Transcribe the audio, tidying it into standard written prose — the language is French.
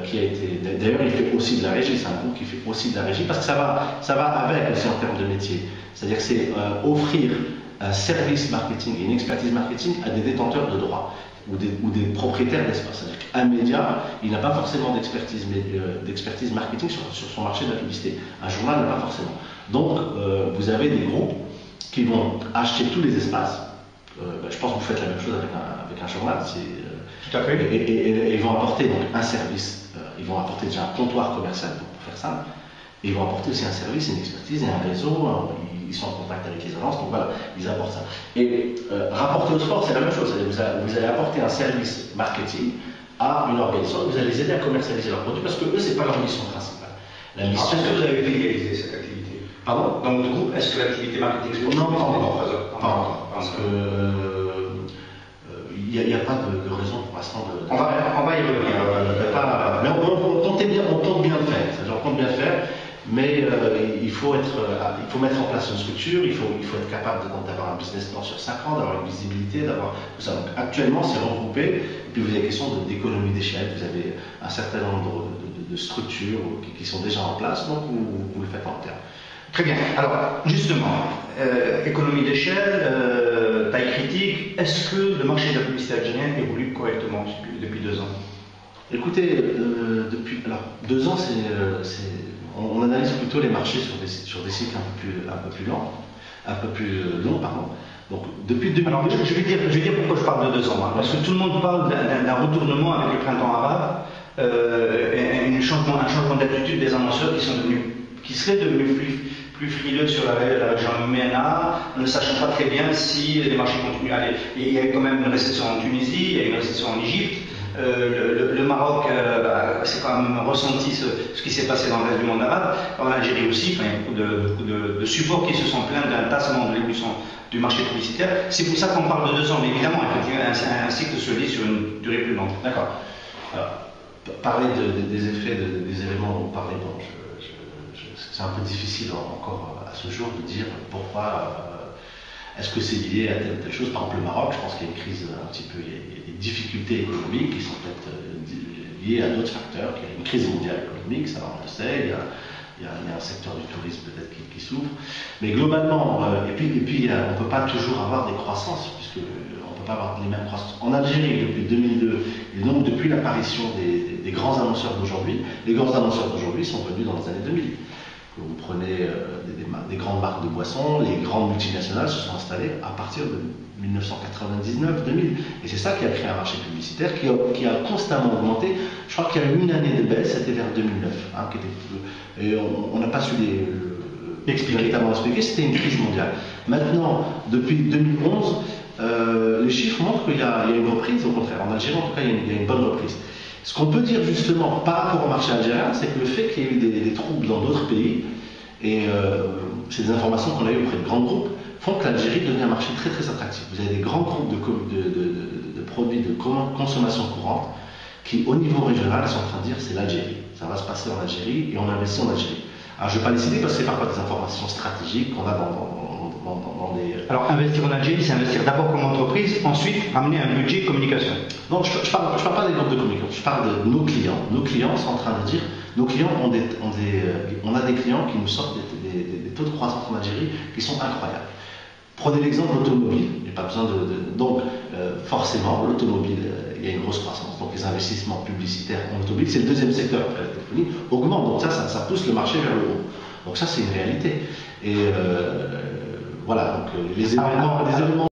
qui a été. D'ailleurs, il fait aussi de la régie, c'est un groupe qui fait aussi de la régie, parce que ça va avec aussi en termes de métier. C'est-à-dire que c'est offrir un service marketing et une expertise marketing à des détenteurs de droits ou des propriétaires d'espace. C'est-à-dire qu'un média, il n'a pas forcément d'expertise marketing sur son marché de la publicité. Un journal n'a pas forcément. Donc, vous avez des groupes qui vont acheter tous les espaces. Je pense que vous faites la même chose avec un journal. Tout à fait. Et ils vont apporter donc un service. Ils vont apporter déjà un comptoir commercial pour faire ça. Et ils vont apporter aussi un service, une expertise et un réseau. Ils sont en contact avec les agences, donc voilà, ils apportent ça. Et rapporter au sport, c'est la même chose. Vous allez apporter un service marketing à une organisation, vous allez les aider à commercialiser leurs produits parce que eux, c'est pas leur mission principale. La mission. Est-ce que vous avez filialisé cette activité? Pardon? Dans votre groupe, est-ce que l'activité marketing sportive? Non, pas encore. Parce que il n'y a pas de raison pour l'instant de. On va y revenir. Mais on tente bien le faire. On compte bien le faire. Mais il faut mettre en place une structure, il faut être capable d'avoir un business plan sur 5 ans, d'avoir une visibilité, d'avoir tout ça. Donc actuellement, c'est regroupé, et puis vous avez la question d'économie d'échelle, vous avez un certain nombre de structures qui sont déjà en place, donc vous le faites en interne. Très bien. Alors, justement, économie d'échelle, taille critique, est-ce que le marché de la publicité algérienne évolue correctement depuis 2 ans? Écoutez, depuis 2 ans, on analyse plutôt les marchés sur des cycles un peu plus longs, pardon. Donc depuis 2002. Alors je vais dire pourquoi je parle de 2 ans. Parce que tout le monde parle d'un retournement avec le printemps arabe, un changement d'attitude des annonceurs qui seraient devenus plus frileux sur la région MENA, ne sachant pas très bien si les marchés continuent à aller. Il y a eu quand même une récession en Tunisie, il y a eu une récession en Égypte. Le Maroc, c'est quand même ressenti ce qui s'est passé dans le reste du monde arabe. En Algérie aussi, il y a beaucoup de supports qui se sont plaints d'un tassement de l'évolution du marché publicitaire. C'est pour ça qu'on parle de 2 ans, mais évidemment, effectivement, un cycle se lit sur une durée plus longue. D'accord. Parler des effets, des éléments dont vous parlez, bon, c'est un peu difficile encore à ce jour de dire pourquoi. Est-ce que c'est lié à telle ou telle chose? Par exemple, le Maroc, je pense qu'il y a une crise un petit peu, il y a des difficultés économiques qui sont peut-être liées à d'autres facteurs. Il y a une crise mondiale économique, ça on le sait, il y a un secteur du tourisme peut-être qui souffre. Mais globalement, et puis on ne peut pas toujours avoir des croissances, puisque on ne peut pas avoir les mêmes croissances. En Algérie, depuis 2002, et donc depuis l'apparition des grands annonceurs d'aujourd'hui, les grands annonceurs d'aujourd'hui sont venus dans les années 2000. Vous prenez des grandes marques de boissons, les grandes multinationales se sont installées à partir de 1999-2000. Et c'est ça qui a créé un marché publicitaire qui a constamment augmenté. Je crois qu'il y a eu une année de baisse, c'était vers 2009. Et on n'a pas su véritablement expliquer, c'était une crise mondiale. Maintenant, depuis 2011, les chiffres montrent qu'il y a une reprise, au contraire. En Algérie, en tout cas, il y a une bonne reprise. Ce qu'on peut dire justement par rapport au marché algérien, c'est que le fait qu'il y ait eu des troubles dans d'autres pays, et c'est des informations qu'on a eues auprès de grands groupes, font que l'Algérie devient un marché très très attractif. Vous avez des grands groupes de produits de consommation courante qui, au niveau régional, sont en train de dire c'est l'Algérie. Ça va se passer en Algérie et on investit en Algérie. Alors je ne vais pas les citer parce que c'est parfois des informations stratégiques qu'on a dans des... Alors investir en Algérie, c'est investir d'abord comme entreprise, ensuite amener un budget communication. Non, je ne parle pas des groupes de communication, je parle de nos clients. Nos clients sont en train de dire, nos clients on a des clients qui nous sortent des taux de croissance en Algérie qui sont incroyables. Prenez l'exemple automobile, il n'y a pas besoin donc forcément l'automobile, il y a une grosse croissance. Donc les investissements publicitaires en automobile, c'est le deuxième secteur après la téléphonie, augmentent. Donc ça pousse le marché vers le haut. Donc ça c'est une réalité. Et voilà, donc les éléments